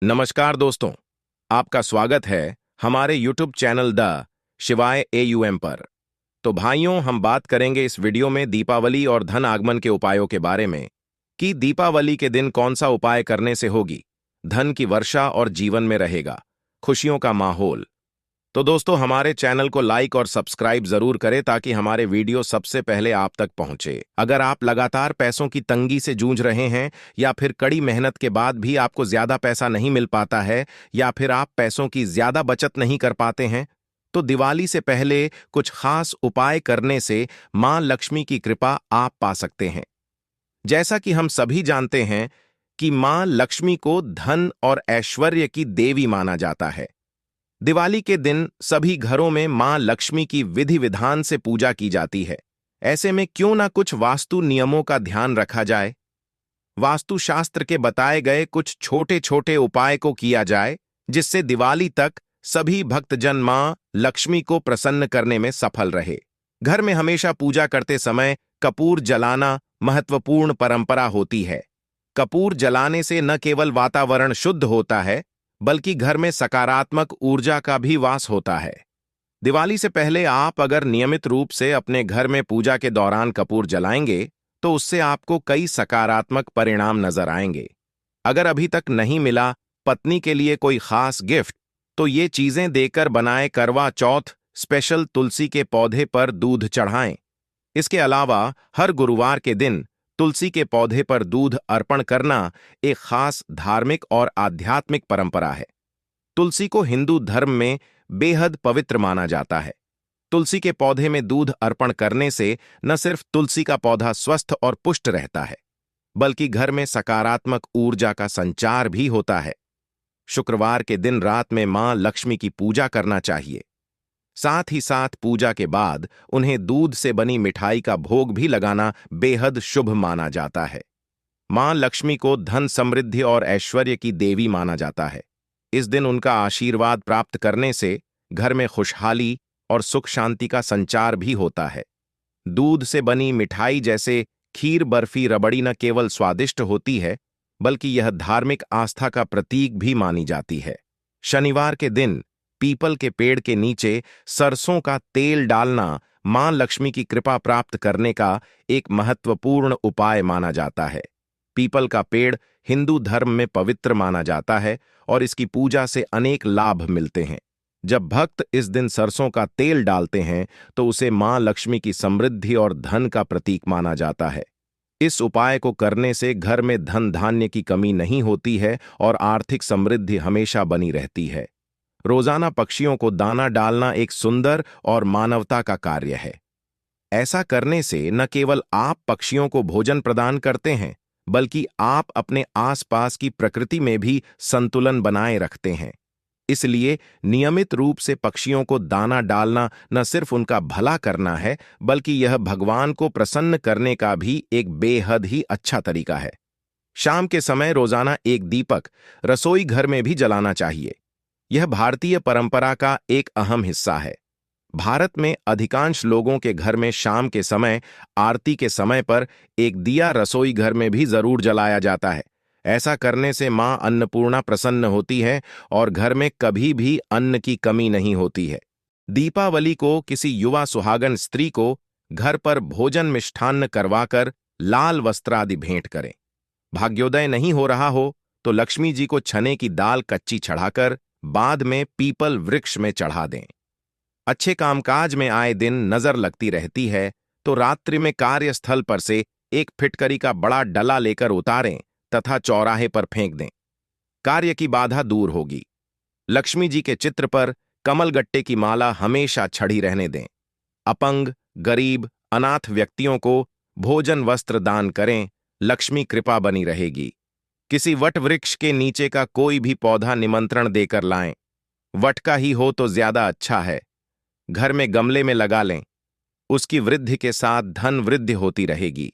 नमस्कार दोस्तों, आपका स्वागत है हमारे YouTube चैनल द शिवाय AUM पर। तो भाइयों, हम बात करेंगे इस वीडियो में दीपावली और धन आगमन के उपायों के बारे में कि दीपावली के दिन कौन सा उपाय करने से होगी धन की वर्षा और जीवन में रहेगा खुशियों का माहौल। तो दोस्तों, हमारे चैनल को लाइक और सब्सक्राइब जरूर करें ताकि हमारे वीडियो सबसे पहले आप तक पहुंचे। अगर आप लगातार पैसों की तंगी से जूझ रहे हैं या फिर कड़ी मेहनत के बाद भी आपको ज्यादा पैसा नहीं मिल पाता है या फिर आप पैसों की ज्यादा बचत नहीं कर पाते हैं, तो दिवाली से पहले कुछ खास उपाय करने से मां लक्ष्मी की कृपा आप पा सकते हैं। जैसा कि हम सभी जानते हैं कि मां लक्ष्मी को धन और ऐश्वर्य की देवी माना जाता है। दिवाली के दिन सभी घरों में मां लक्ष्मी की विधि विधान से पूजा की जाती है। ऐसे में क्यों ना कुछ वास्तु नियमों का ध्यान रखा जाए। वास्तुशास्त्र के बताए गए कुछ छोटे छोटे उपाय को किया जाए जिससे दिवाली तक सभी भक्तजन मां लक्ष्मी को प्रसन्न करने में सफल रहे। घर में हमेशा पूजा करते समय कपूर जलाना महत्वपूर्ण परंपरा होती है। कपूर जलाने से न केवल वातावरण शुद्ध होता है बल्कि घर में सकारात्मक ऊर्जा का भी वास होता है। दिवाली से पहले आप अगर नियमित रूप से अपने घर में पूजा के दौरान कपूर जलाएंगे तो उससे आपको कई सकारात्मक परिणाम नजर आएंगे। अगर अभी तक नहीं मिला पत्नी के लिए कोई खास गिफ्ट, तो ये चीजें देकर बनाए करवा चौथ स्पेशल तुलसी के पौधे पर दूध चढ़ाएं। इसके अलावा हर गुरुवार के दिन तुलसी के पौधे पर दूध अर्पण करना एक खास धार्मिक और आध्यात्मिक परंपरा है। तुलसी को हिंदू धर्म में बेहद पवित्र माना जाता है। तुलसी के पौधे में दूध अर्पण करने से न सिर्फ तुलसी का पौधा स्वस्थ और पुष्ट रहता है बल्कि घर में सकारात्मक ऊर्जा का संचार भी होता है। शुक्रवार के दिन रात में मां लक्ष्मी की पूजा करना चाहिए। साथ ही साथ पूजा के बाद उन्हें दूध से बनी मिठाई का भोग भी लगाना बेहद शुभ माना जाता है। मां लक्ष्मी को धन समृद्धि और ऐश्वर्य की देवी माना जाता है। इस दिन उनका आशीर्वाद प्राप्त करने से घर में खुशहाली और सुख शांति का संचार भी होता है। दूध से बनी मिठाई जैसे खीर, बर्फी, रबड़ी न केवल स्वादिष्ट होती है बल्कि यह धार्मिक आस्था का प्रतीक भी मानी जाती है। शनिवार के दिन पीपल के पेड़ के नीचे सरसों का तेल डालना मां लक्ष्मी की कृपा प्राप्त करने का एक महत्वपूर्ण उपाय माना जाता है। पीपल का पेड़ हिंदू धर्म में पवित्र माना जाता है और इसकी पूजा से अनेक लाभ मिलते हैं। जब भक्त इस दिन सरसों का तेल डालते हैं तो उसे मां लक्ष्मी की समृद्धि और धन का प्रतीक माना जाता है। इस उपाय को करने से घर में धन धान्य की कमी नहीं होती है और आर्थिक समृद्धि हमेशा बनी रहती है। रोजाना पक्षियों को दाना डालना एक सुंदर और मानवता का कार्य है। ऐसा करने से न केवल आप पक्षियों को भोजन प्रदान करते हैं बल्कि आप अपने आसपास की प्रकृति में भी संतुलन बनाए रखते हैं। इसलिए नियमित रूप से पक्षियों को दाना डालना न सिर्फ उनका भला करना है बल्कि यह भगवान को प्रसन्न करने का भी एक बेहद ही अच्छा तरीका है। शाम के समय रोजाना एक दीपक रसोई घर में भी जलाना चाहिए। यह भारतीय परंपरा का एक अहम हिस्सा है। भारत में अधिकांश लोगों के घर में शाम के समय आरती के समय पर एक दिया रसोई घर में भी जरूर जलाया जाता है। ऐसा करने से मां अन्नपूर्णा प्रसन्न होती है और घर में कभी भी अन्न की कमी नहीं होती है। दीपावली को किसी युवा सुहागन स्त्री को घर पर भोजन मिष्ठान्न करवाकर लाल वस्त्र आदि भेंट करें। भाग्योदय नहीं हो रहा हो तो लक्ष्मी जी को चने की दाल कच्ची चढ़ाकर बाद में पीपल वृक्ष में चढ़ा दें। अच्छे कामकाज में आए दिन नजर लगती रहती है तो रात्रि में कार्यस्थल पर से एक फिटकरी का बड़ा डला लेकर उतारें तथा चौराहे पर फेंक दें। कार्य की बाधा दूर होगी। लक्ष्मी जी के चित्र पर कमलगट्टे की माला हमेशा चढ़ी रहने दें। अपंग, गरीब, अनाथ व्यक्तियों को भोजन वस्त्र दान करें, लक्ष्मी कृपा बनी रहेगी। किसी वट वृक्ष के नीचे का कोई भी पौधा निमंत्रण देकर लाएं। वट का ही हो तो ज्यादा अच्छा है। घर में गमले में लगा लें। उसकी वृद्धि के साथ धन वृद्धि होती रहेगी।